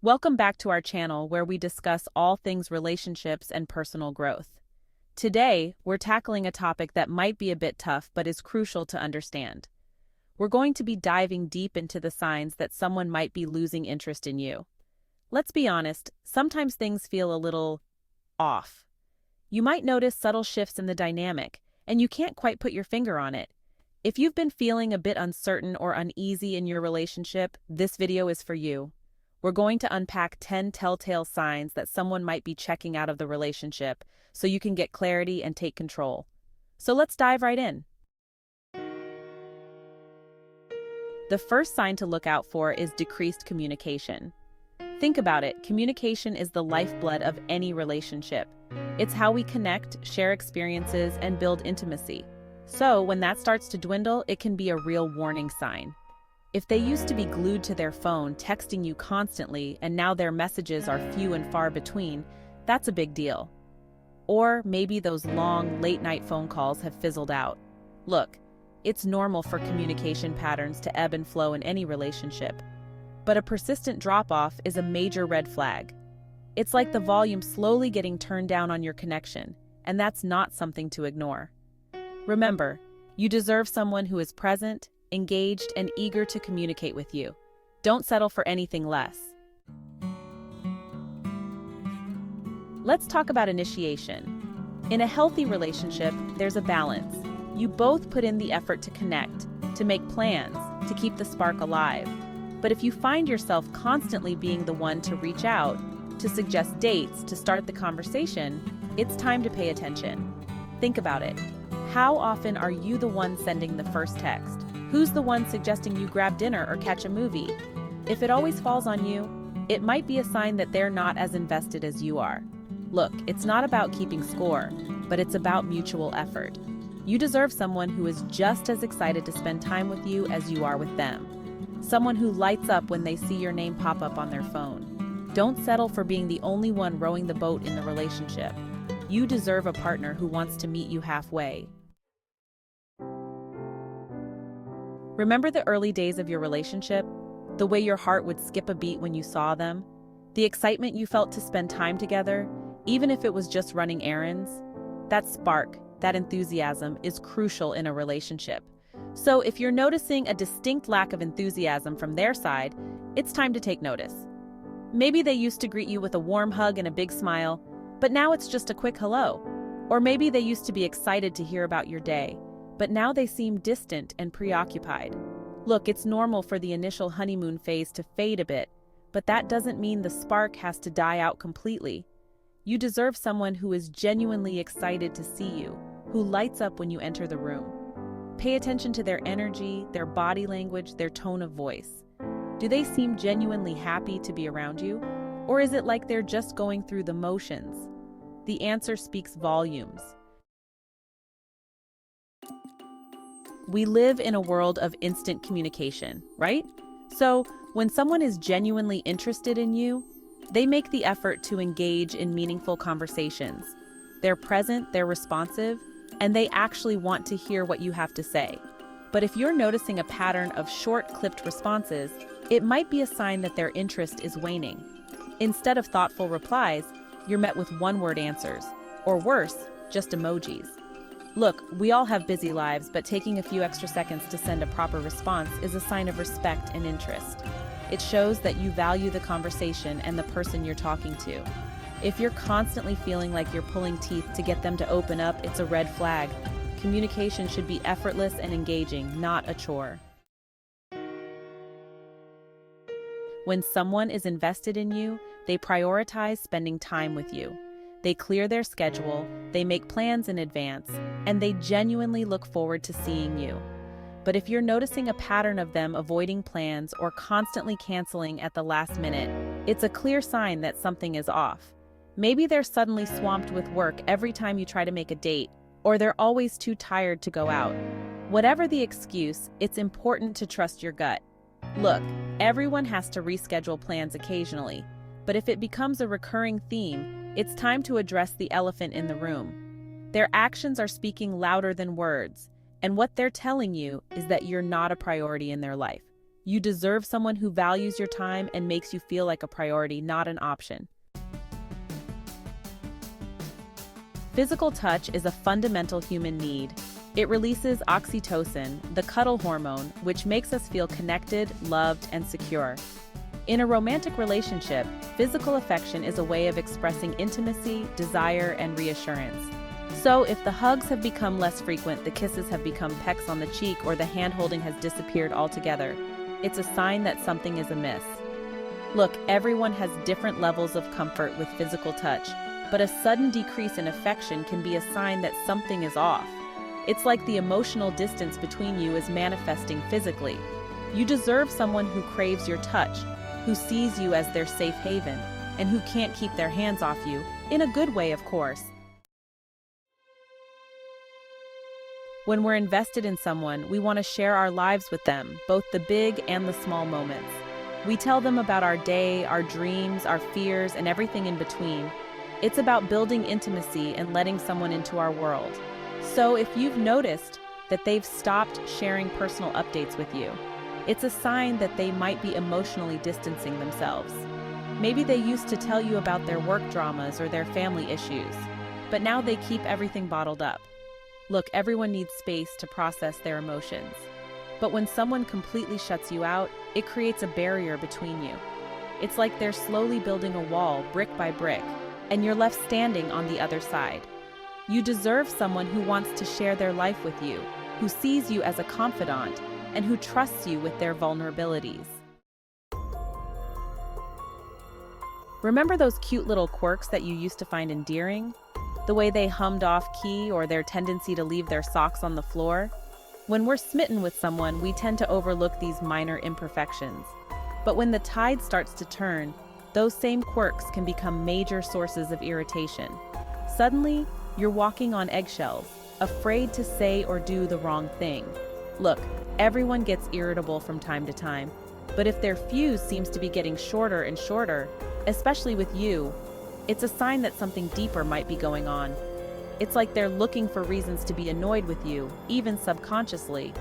Welcome back to our channel where we discuss all things relationships and personal growth. Today, we're tackling a topic that might be a bit tough but is crucial to understand. We're going to be diving deep into the signs that someone might be losing interest in you. Let's be honest, sometimes things feel a little off. You might notice subtle shifts in the dynamic, and you can't quite put your finger on it. If you've been feeling a bit uncertain or uneasy in your relationship, this video is for you. We're going to unpack 10 telltale signs that someone might be checking out of the relationship so you can get clarity and take control. So let's dive right in. The first sign to look out for is decreased communication. Think about it, communication is the lifeblood of any relationship. It's how we connect, share experiences, and build intimacy. So when that starts to dwindle, it can be a real warning sign. If they used to be glued to their phone, texting you constantly, and now their messages are few and far between, that's a big deal. Or maybe those long, late-night phone calls have fizzled out. Look, it's normal for communication patterns to ebb and flow in any relationship. But a persistent drop-off is a major red flag. It's like the volume slowly getting turned down on your connection, and that's not something to ignore. Remember, you deserve someone who is present, engaged, and eager to communicate with you. Don't settle for anything less. Let's talk about initiation. In a healthy relationship, there's a balance. You both put in the effort to connect, to make plans, to keep the spark alive. But if you find yourself constantly being the one to reach out, to suggest dates, to start the conversation, it's time to pay attention. Think about it. How often are you the one sending the first text? Who's the one suggesting you grab dinner or catch a movie? If it always falls on you, it might be a sign that they're not as invested as you are. Look, it's not about keeping score, but it's about mutual effort. You deserve someone who is just as excited to spend time with you as you are with them. Someone who lights up when they see your name pop up on their phone. Don't settle for being the only one rowing the boat in the relationship. You deserve a partner who wants to meet you halfway. Remember the early days of your relationship? The way your heart would skip a beat when you saw them? The excitement you felt to spend time together, even if it was just running errands? That spark, that enthusiasm, is crucial in a relationship. So if you're noticing a distinct lack of enthusiasm from their side, it's time to take notice. Maybe they used to greet you with a warm hug and a big smile, but now it's just a quick hello. Or maybe they used to be excited to hear about your day, but now they seem distant and preoccupied. Look, it's normal for the initial honeymoon phase to fade a bit, but that doesn't mean the spark has to die out completely. You deserve someone who is genuinely excited to see you, who lights up when you enter the room. Pay attention to their energy, their body language, their tone of voice. Do they seem genuinely happy to be around you? Or is it like they're just going through the motions? The answer speaks volumes. We live in a world of instant communication, right? So, when someone is genuinely interested in you, they make the effort to engage in meaningful conversations. They're present, they're responsive, and they actually want to hear what you have to say. But if you're noticing a pattern of short, clipped responses, it might be a sign that their interest is waning. Instead of thoughtful replies, you're met with one-word answers, or worse, just emojis. Look, we all have busy lives, but taking a few extra seconds to send a proper response is a sign of respect and interest. It shows that you value the conversation and the person you're talking to. If you're constantly feeling like you're pulling teeth to get them to open up, it's a red flag. Communication should be effortless and engaging, not a chore. When someone is invested in you, they prioritize spending time with you. They clear their schedule, they make plans in advance, and they genuinely look forward to seeing you. But if you're noticing a pattern of them avoiding plans or constantly canceling at the last minute, it's a clear sign that something is off. Maybe they're suddenly swamped with work every time you try to make a date, or they're always too tired to go out. Whatever the excuse, it's important to trust your gut. Look, everyone has to reschedule plans occasionally, but if it becomes a recurring theme, it's time to address the elephant in the room. Their actions are speaking louder than words, and what they're telling you is that you're not a priority in their life. You deserve someone who values your time and makes you feel like a priority, not an option. Physical touch is a fundamental human need. It releases oxytocin, the cuddle hormone, which makes us feel connected, loved, and secure. In a romantic relationship, physical affection is a way of expressing intimacy, desire, and reassurance. So, if the hugs have become less frequent, the kisses have become pecks on the cheek, or the hand-holding has disappeared altogether, it's a sign that something is amiss. Look, everyone has different levels of comfort with physical touch, but a sudden decrease in affection can be a sign that something is off. It's like the emotional distance between you is manifesting physically. You deserve someone who craves your touch, who sees you as their safe haven, and who can't keep their hands off you, in a good way, of course. When we're invested in someone, we want to share our lives with them, both the big and the small moments. We tell them about our day, our dreams, our fears, and everything in between. It's about building intimacy and letting someone into our world. So if you've noticed that they've stopped sharing personal updates with you, it's a sign that they might be emotionally distancing themselves. Maybe they used to tell you about their work dramas or their family issues, but now they keep everything bottled up. Look, everyone needs space to process their emotions. But when someone completely shuts you out, it creates a barrier between you. It's like they're slowly building a wall, brick by brick, and you're left standing on the other side. You deserve someone who wants to share their life with you, who sees you as a confidant, and who trusts you with their vulnerabilities. Remember those cute little quirks that you used to find endearing? The way they hummed off key or their tendency to leave their socks on the floor? When we're smitten with someone, we tend to overlook these minor imperfections. But when the tide starts to turn, those same quirks can become major sources of irritation. Suddenly, you're walking on eggshells, afraid to say or do the wrong thing. Look, everyone gets irritable from time to time, but if their fuse seems to be getting shorter and shorter, especially with you, it's a sign that something deeper might be going on. It's like they're looking for reasons to be annoyed with you, even subconsciously.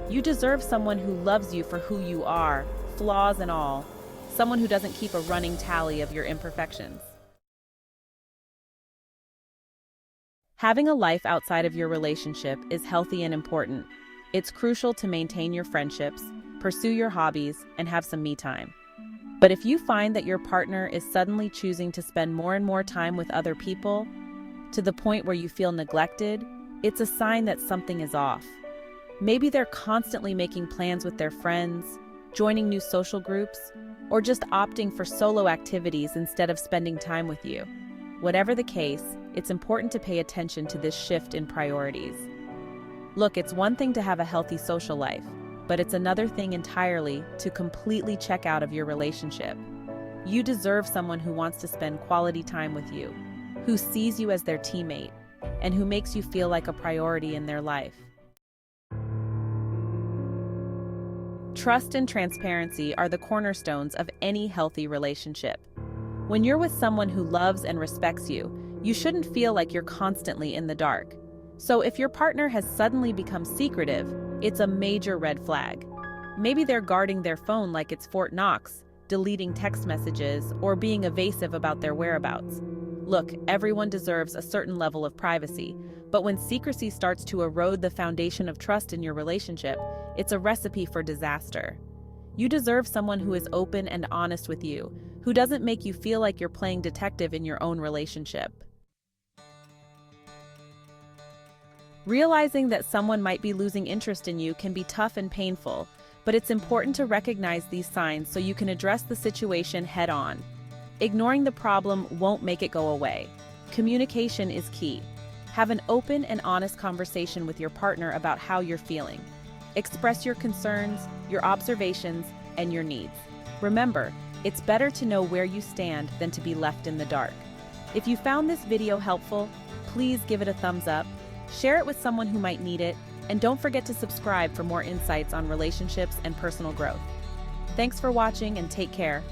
You deserve someone who loves you for who you are, flaws and all. Someone who doesn't keep a running tally of your imperfections. Having a life outside of your relationship is healthy and important. It's crucial to maintain your friendships, pursue your hobbies, and have some me time. But if you find that your partner is suddenly choosing to spend more and more time with other people, to the point where you feel neglected, it's a sign that something is off. Maybe they're constantly making plans with their friends, joining new social groups, or just opting for solo activities instead of spending time with you. Whatever the case, it's important to pay attention to this shift in priorities. Look, it's one thing to have a healthy social life, but it's another thing entirely to completely check out of your relationship. You deserve someone who wants to spend quality time with you, who sees you as their teammate, and who makes you feel like a priority in their life. Trust and transparency are the cornerstones of any healthy relationship. When you're with someone who loves and respects you, you shouldn't feel like you're constantly in the dark. So if your partner has suddenly become secretive, it's a major red flag. Maybe they're guarding their phone like it's Fort Knox, deleting text messages, or being evasive about their whereabouts. Look, everyone deserves a certain level of privacy, but when secrecy starts to erode the foundation of trust in your relationship, it's a recipe for disaster. You deserve someone who is open and honest with you, who doesn't make you feel like you're playing detective in your own relationship. Realizing that someone might be losing interest in you can be tough and painful, but it's important to recognize these signs so you can address the situation head-on. Ignoring the problem won't make it go away. Communication is key. Have an open and honest conversation with your partner about how you're feeling. Express your concerns, your observations, and your needs. Remember, it's better to know where you stand than to be left in the dark. If you found this video helpful, please give it a thumbs up, share it with someone who might need it, and don't forget to subscribe for more insights on relationships and personal growth. Thanks for watching and take care.